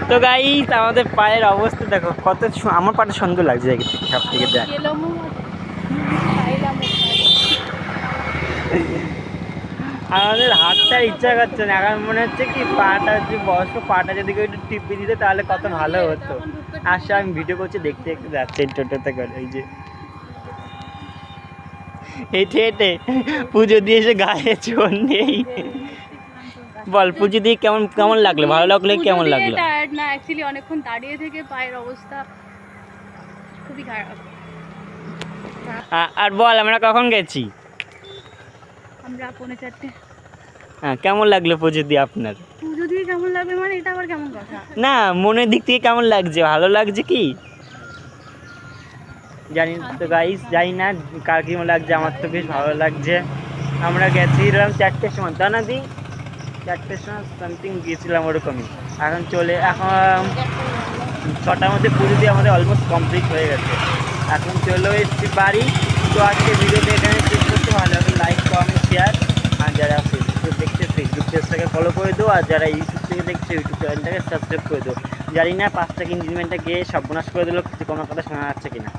তো গাইস আমাদের পায়ের অবস্থা দেখো কত আমার পাটা সুন্দর লাগছে সব থেকে দেখ আমাদের হাতটা ইচ্ছা করছে না এখন মনে হচ্ছে কি পাটা যদি বয়স্ক পাটা যদি একটু টিপে দিতে তাহলে কত ভালো হতো। আসলে আমি ভিডিও করছি দেখতে দেখতে যাচ্ছে টোটোতে করে এই যে হেঁটে হেঁটে পুজো দিয়ে এসে গায়ে চোর নেই। বল পুজো দিয়ে কেমন কেমন লাগলো, ভালো লাগলো কেমন লাগলো? টায়ার্ড না অ্যাকচুয়ালি অনেকক্ষণ দাঁড়িয়ে থেকে পায়ের অবস্থা খুবই খারাপ। আর বল আমরা কখন গেছি? আমরা 4:45। হ্যাঁ কেমন লাগলো পুজো দিয়ে আপনার? পুজো দিয়ে কেমন লাগবে মানে এটা আবার কেমন কথা? না মনের দিক থেকে কেমন লাগছে, ভালো লাগছে কি জানি তো গাইস, জানি না কার কেমন লাগছে, আমার তো বেশ ভালো লাগছে। আমরা গেছিলাম 4টের সময়, তা না দি 4টের সময় সামথিং গিয়েছিলাম ওরকমই। এখন 6টার মধ্যে পুজো দিয়ে আমাদের অলমোস্ট কমপ্লিট হয়ে গেছে। এখন চলে এসেছি বাড়ি। তো আজকে ভিডিওটা এখানে শেষ করতে, ভালো লাগে লাইক কমেন্ট শেয়ার। আর যারা ফেসবুকে দেখছে ফেসবুক পেজটাকে ফলো করে দেবো, আর যারা ইউটিউব থেকে দেখছে ইউটিউব চ্যানেলটাকে সাবস্ক্রাইব করে দেবো। জানি না 5টা ইঞ্জিনিয়ারটা গিয়ে সর্বনাশ করে দিল, কিছু কোনো কথা শোনা যাচ্ছে কিনা।